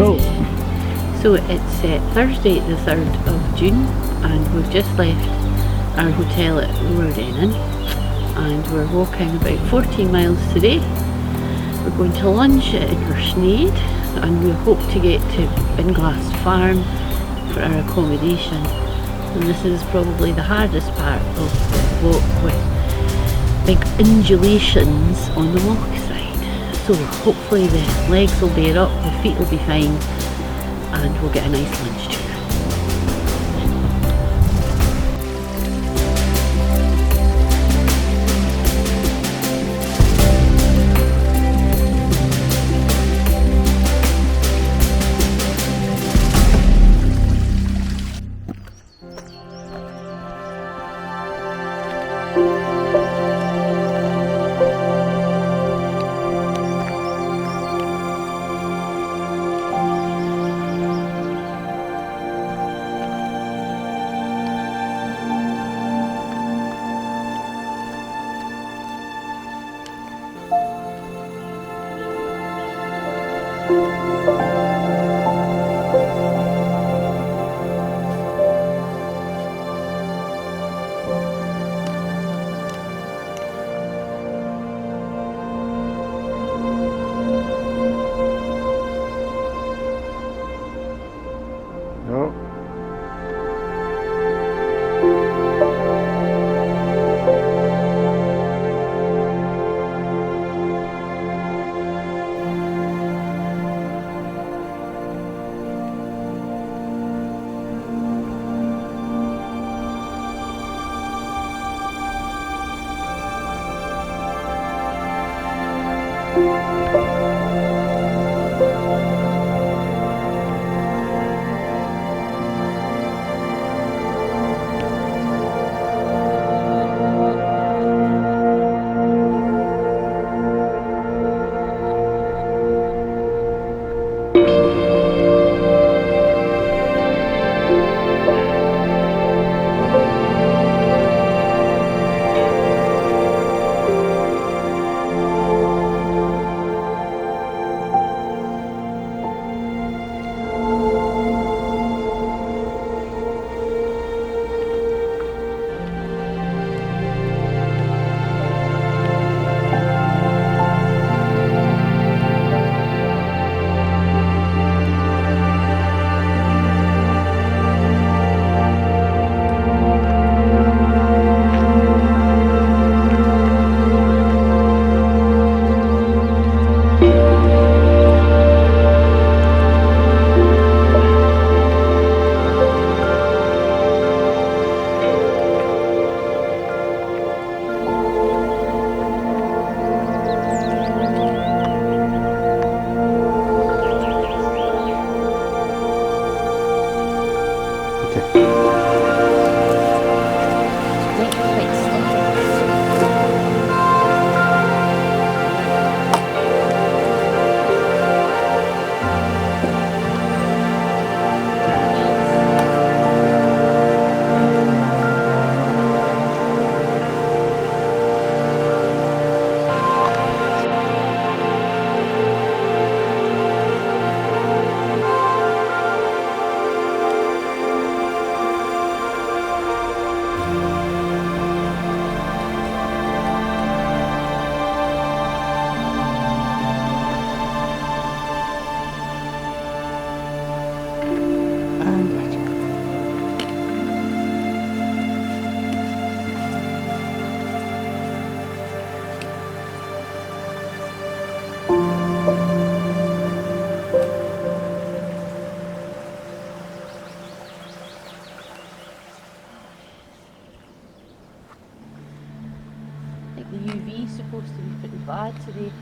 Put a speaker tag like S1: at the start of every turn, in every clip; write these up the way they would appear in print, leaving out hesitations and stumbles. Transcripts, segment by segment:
S1: Go!
S2: So it's Thursday the 3rd of June and we've just left our hotel at Rowardennan and we're walking about 14 miles today. We're going to lunch at Inverarnan and we hope to get to Inglass Farm for our accommodation. And this is probably the hardest part of the walk, with big undulations on the walk side. So hopefully the legs will bear up, the feet will be fine, and we'll get a nice lunch too.
S1: Go! I think the UV is supposed to be pretty bad today.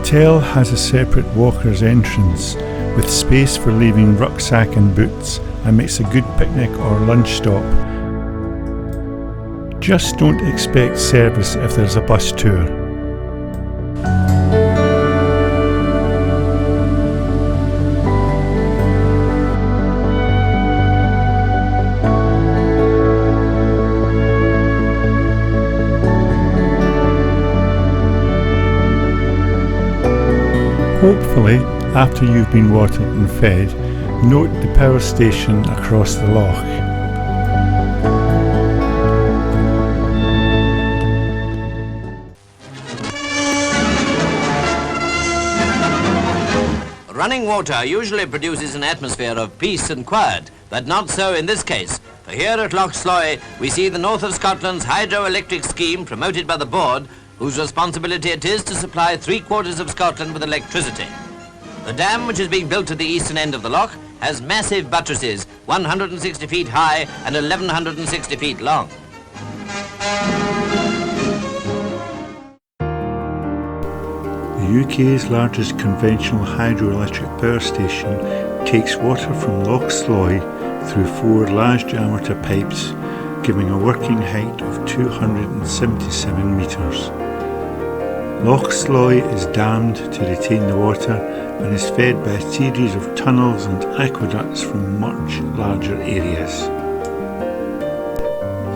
S3: hotel has a separate walker's entrance with space for leaving rucksack and boots, and makes a good picnic or lunch stop. Just don't expect service if there's a bus tour. Hopefully, after you've been watered and fed, note the power station across the loch.
S4: Running water usually produces an atmosphere of peace and quiet, but not so in this case. For here at LochabAIR we see the north of Scotland's hydroelectric scheme promoted by the board, whose responsibility it is to supply 3/4 of Scotland with electricity. The dam, which is being built at the eastern end of the loch, has massive buttresses, 160 feet high and 1160 feet long.
S3: The UK's largest conventional hydroelectric power station takes water from LochabAIR through 4 large diameter pipes, giving a working height of 277 metres. LochabAIR is dammed to retain the water and is fed by a series of tunnels and aqueducts from much larger areas.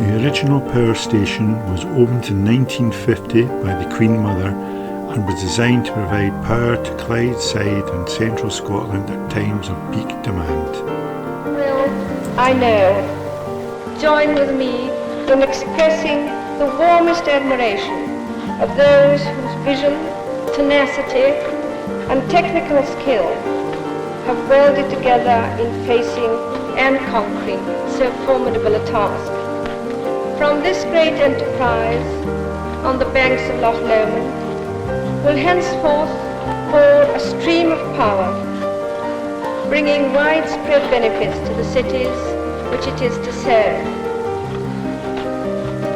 S3: The original power station was opened in 1950 by the Queen Mother and was designed to provide power to Clydeside and central Scotland at times of peak demand.
S5: Will, I know, join with me in expressing the warmest admiration of those whose vision, tenacity and technical skill have welded together in facing and conquering so formidable a task. From this great enterprise on the banks of Loch Lomond will henceforth pour a stream of power, bringing widespread benefits to the cities which it is to serve.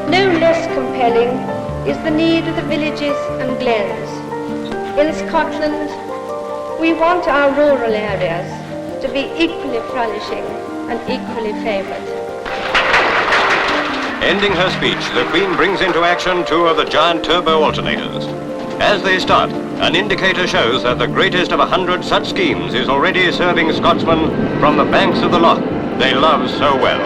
S5: No less compelling is the need of the villages and glens. In Scotland, we want our rural areas to be equally flourishing and equally favoured.
S6: Ending her speech, the Queen brings into action 2 of the giant turbo alternators. As they start, an indicator shows that the greatest of 100 such schemes is already serving Scotsmen from the banks of the loch they love so well.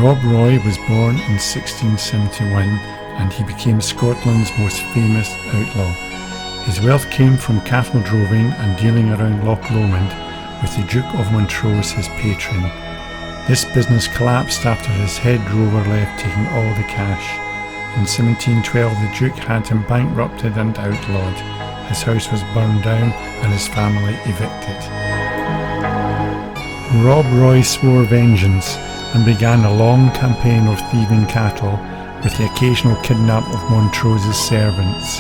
S3: Rob Roy was born in 1671 and he became Scotland's most famous outlaw. His wealth came from cattle droving and dealing around Loch Lomond, with the Duke of Montrose his patron. This business collapsed after his head drover left, taking all the cash. In 1712 the Duke had him bankrupted and outlawed. His house was burned down and his family evicted. Rob Roy swore vengeance and began a long campaign of thieving cattle, with the occasional kidnap of Montrose's servants.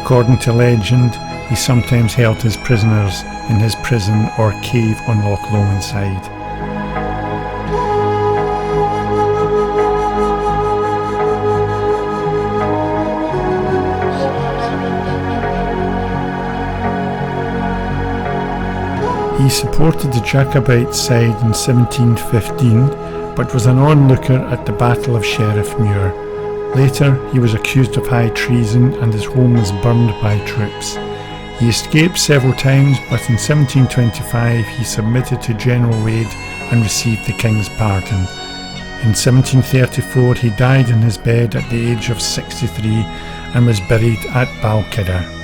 S3: According to legend, he sometimes held his prisoners in his prison or cave on Loch Lomond side. He supported the Jacobite side in 1715, but was an onlooker at the Battle of Sheriffmuir. Later, he was accused of high treason and his home was burned by troops. He escaped several times, but in 1725 he submitted to General Wade and received the King's pardon. In 1734 he died in his bed at the age of 63 and was buried at Balkidder.